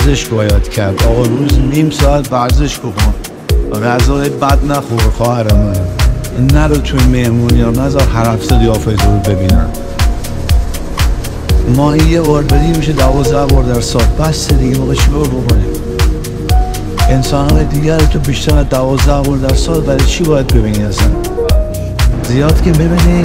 ورزش باید کرد. آقا روز نیم ساعت ورزش بکن، غذای بد نخور خواهر من، نرو توی مهمونی ها، نذار هر هفته قیافه تو رو ببینن. ماهی یه بار بدی میشه 12 بار در سال، بس دیگه موقع چی باید بکنیم؟ انسان های دیگر تو بیشتر از 12 بار در سال برای چی باید ببینی اصلا؟ زیاد که ببینی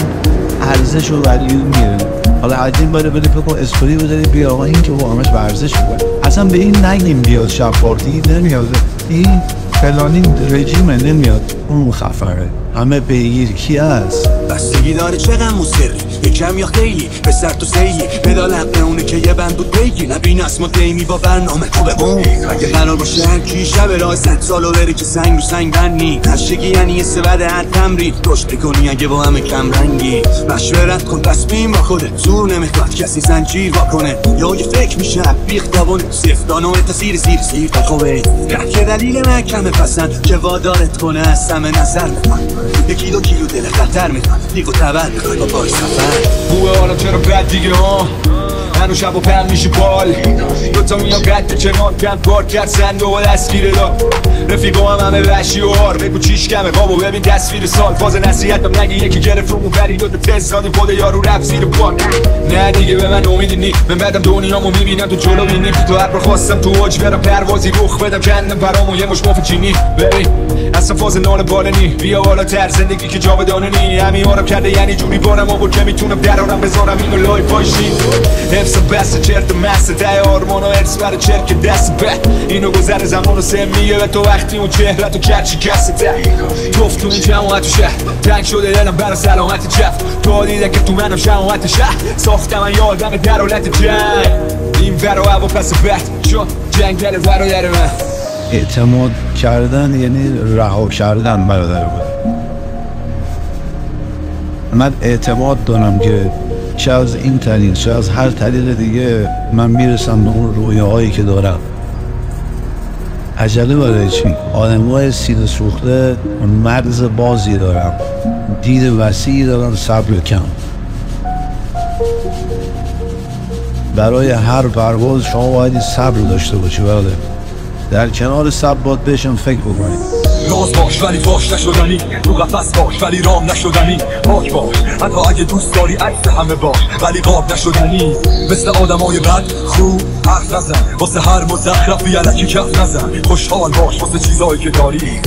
ارزش و ولیو میره. حالا از این باید بده بکن استوری بذاری بیا آقا این که با همش ورزش بکنه. اصلا به این نگیم بیاد شب پارتی نمیاد، این فلانی رژیمه نمیاد، اون خفره. همه بگیر کی هست؟ بستگی داره چقدر موسری، یکم یا خیلی پسر تو سیلی مدال حق اونه که یه بند بود بگی نبین اسما دیمی با برنامه خوبه بوم. اگه قرار باشه هر کی شب راه 100 سالو بری که سنگ رو سنگ بنی هشگی یعنی یه سبد هر تمرین رشد کنی اگه با همه کم رنگی. مشورت کن تصمیم با خودت، زور نمیخواد کسی زنجیر واکنه یا یه فکر میشه بیخ داونه صرف دانو تاثیر زیر تخوبه که دلیل محکمه پسند که وادارت کنه از همه نظر میخواد. یکی دو کیلو دل خطر میخواد لیگ و تبر میخواد با پای سفر. خوبه حالا چرا بد دیگه ها هنو شب و پن میشه بال دوتا میام قد کنار کم کار کرد سنده و دستگیره داد رفیقا همه وحشی و هار بگو چیش کمه بابا ببین تصویر سال فاز نصیحتم نگی یکی گرفت رو بری دو تا تست زادی خود یارو رفت زیر پار. نه دیگه به من امیدی نی من بعدم دنیامو میبینم تو جلو بینی تو هر بار خواستم تو اوج برم پروازی رخ بدم کندم برامو یه مش مف چینی ببین اصلا فاز نال بالنی بیا بالا تر زندگی که جاودانه نی همین آرام کرده یعنی جوری بارم آورد که میتونم درارم بذارم اینو لای پاشین حفظ بسته چرت مسته ده آرمان و ارس برای چرک دست بد اینو گذر زمان و سمیه و تو وقتی اون چهرت و کرچی کسته توف تو این جماعت و شهر تنگ شده دلم برای سلامت جفت تو دیده که تو منم شماعت شهر ساختم من یادم در حالت جنگ این ور و هوا پس بد چون جنگ در ور و در من. اعتماد کردن یعنی رها کردن برادر بود. من اعتماد دارم که چه از این طریق چه از هر طریق دیگه من میرسم به اون رویاهایی که دارم. عجله برای چی؟ آدمای سینه سوخته مغز بازی دارم، دید وسیعی دارم، صبر کم. برای هر پرواز شما باید صبر داشته باشی برادر. در کنار صبر باید بهشم فکر بکنید. راز باش ولی فاش نشدنی، تو قفس باش ولی رام نشدنی، پاک باش حتی اگه دوست داری عکس همه باش ولی قاب نشدنی. مثل آدمای بد خوب حرف نزن، واسه هر مزخرفی الکی کف نزن. خوشحال باش واسه چیزایی که داری،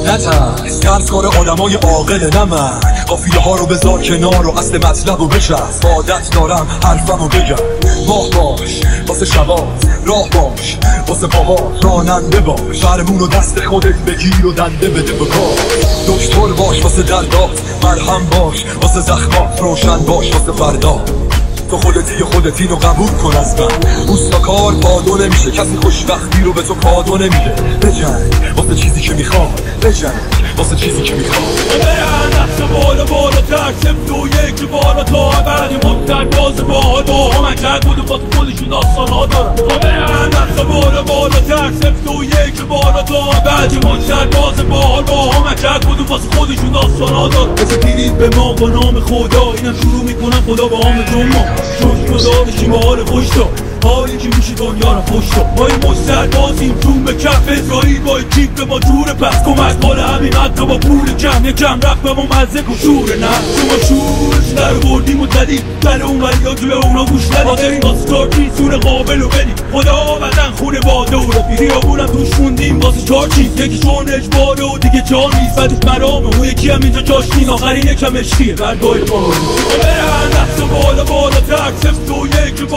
نترس ترس کار آدمای عاقل نه من. قافیه ها رو بذار کنار و اصل مطلب رو بچسب. عادت دارم حرفم رو بگم. ماه باش واسه شبات، راه باش واسه بابات، راننده باش فرمون و دست خودت بگیر و دنده بده به کار. دکتر باش واسه دردات، مرهم باش واسه زخمات، روشن باش واسه فردا. تو خودتی اینو قبول کن از من. اوستاکار پادو نمیشه، کسی خوشبختی رو به تو پادو نمیده. بجنگ واسه چیزی که میخواد، بجنگ واسه چیزی که میخواد. نفس بالا ترسم تو یک بالا تا بعدی مدت باز بالا همه کرد بود واسه خودشون داستانا دارم. نفس بالا ترسم تو یک بالا تا بعدی مدت باز بالا همه کرد بود واسه خودشون داستانا دارم. مثل دیرید به ما با نام خدا اینم شروع میکنم خدا با هم جمعه شوش خدا بشیم حال خوش دار حالی که میشه دنیا رو خوش دار. ما این مشتر بازیم جون به کف اسرائیل با کیپ با جور پس کمک مال همین حتی با پول کم یکم رفت به ما مزه کن شور نه شما شورش در بردیم و زدیم در اون وریا که به اونا گوش ندیم. حاضرین واسه چارچی سور قابل و بدیم خدا بدن خونه باده و رفی خیابونم توش موندیم واسه چارچی یکی شون اجباره و دیگه جا نیست بعدش مرامه اون یکی هم اینجا جاش نین آخرین یکم اشتیه برگاه ما برن دست بالا ترسم تو یک